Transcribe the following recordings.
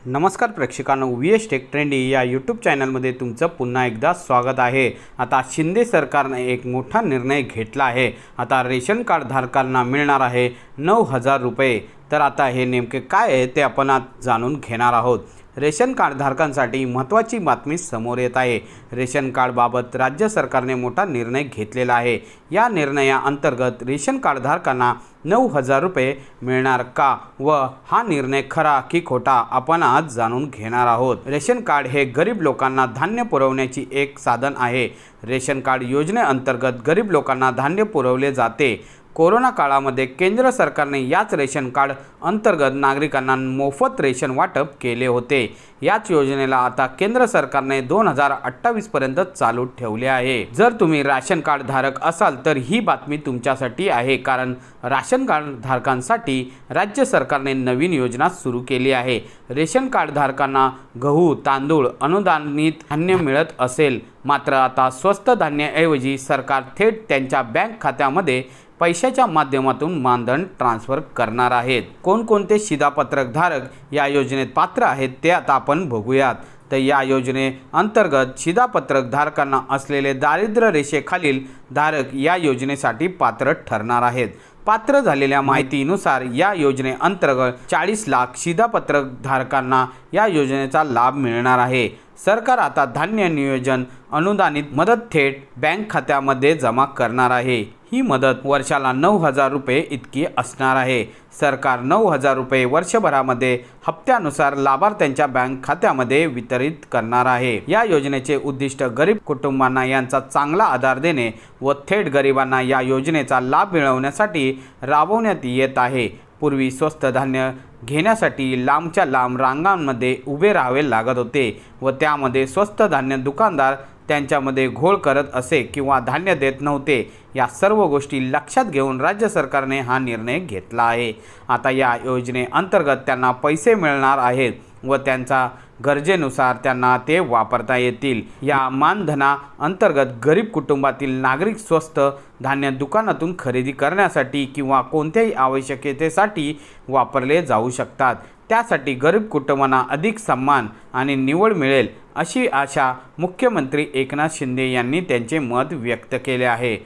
नमस्कार प्रेक्षकांनो, VS take trendy या YouTube चॅनलमध्ये तुमचं पुन्हा एकदा स्वागत आहे। आता शिंदे सरकारने एक मोठा निर्णय घेतला आहे। आता रेशन कार्ड धारकांना मिळणार आहे 9,000 रुपये। तर आता हे नेमके काय आहे ते आपण आज जाणून घेणार आहोत। रेशन कार्ड धारकांसाठी महत्त्वाची बातमी समोर येत आहे। रेशन कार्ड बाबत राज्य सरकारने मोठा निर्णय घेतलेला आहे। या निर्णयाअंतर्गत रेशन कार्ड धारकांना 9,000 रुपये मिळणार का व हा निर्णय खरा की खोटा आपण आज जाणून घेणार आहोत। रेशन कार्ड हे गरीब लोकांना धान्य पुरवण्याची एक साधन आहे। रेशन कार्ड योजनेअंतर्गत गरीब लोकांना धान्य पुरवले जाते। कोरोना काळामध्ये केंद्र सरकारने याच रेशन कार्ड अंतर्गत नागरिकांना मोफत रेशन वाटप केले होते। याच योजनेला आता केंद्र सरकारने 2028 पर्यंत चालू ठेवले आहे। जर तुम्ही राशन कार्ड धारक असाल तर ही बातमी तुमच्यासाठी आहे, कारण राशन कार्ड धारकांसाठी राज्य सरकारने नवीन योजना सुरू केली आहे। रेशन कार्ड धारकांना गहू, तांदूळ, अनुदानित धान्य मिळत असेल, मात्र आता स्वस्त धान्याऐवजी सरकार थेट त्यांच्या बँक खात्यामध्ये पैशाच्या माध्यमातून मानधन ट्रान्सफर करणार आहेत। कोणकोणते शिधापत्रक धारक या योजनेत पात्र आहेत ते आता आपण बघूयात। तर या योजनेअंतर्गत शिधापत्रक धारकांना असलेले दारिद्र्य रेषेखालील धारक या योजनेसाठी पात्र ठरणार आहेत। पात्र झालेल्या माहितीनुसार या योजनेअंतर्गत 40 लाख शिधापत्रक धारकांना या योजनेचा लाभ मिळणार आहे। सरकार आता धान्य नियोजन अनुदानित मदत थेट बँक खात्यामध्ये जमा करणार आहे। ही मदत वर्षाला 9,000 रुपये इतकी असणार आहे। सरकार 9,000 रुपये वर्षभरामध्ये हप्त्यानुसार लाभार्थ्यांच्या बँक खात्यामध्ये वितरित करणार आहे। या योजनेचे उद्दिष्ट गरीब कुटुंबांना यांचा चांगला आधार देणे व थेट गरिबांना या योजनेचा लाभ मिळवण्यासाठी राबवण्यात येत आहे। पूर्वी स्वस्त धान्य घेण्यासाठी लांबच्या लांब रांगांमध्ये उभे राहावे लागत होते व त्यामध्ये स्वस्त धान्य दुकानदार त्यांच्यामध्ये घोळ करत असे किंवा धान्य देत नव्हते। या सर्व गोष्टी लक्षात घेऊन राज्य सरकारने हा निर्णय घेतला आहे। आता या योजनेअंतर्गत त्यांना पैसे मिळणार आहेत व त्यांच्या गरजेनुसार त्यांना ते वापरता येतील। या मानधना अंतर्गत गरीब कुटुंबातील नागरिक स्वस्त धान्य दुकानातून खरेदी करण्यासाठी किंवा कोणत्याही आवश्यकतेसाठी वापरले जाऊ शकतात। त्यासाठी गरीब कुटुंबांना अधिक सन्मान आणि निवड मिळेल अशी आशा मुख्यमंत्री एकनाथ शिंदे यांनी त्यांचे मत व्यक्त केले आहे।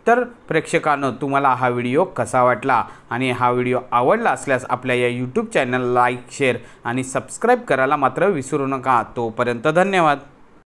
तर प्रेक्षकांनो, तुम्हाला हा व्हिडिओ कसा वाटला आणि हा व्हिडिओ आवडला असल्यास आपल्या या यूट्यूब चॅनल लाईक, शेअर आणि सबस्क्राईब करायला मात्र विसरू नका। तोपर्यंत धन्यवाद।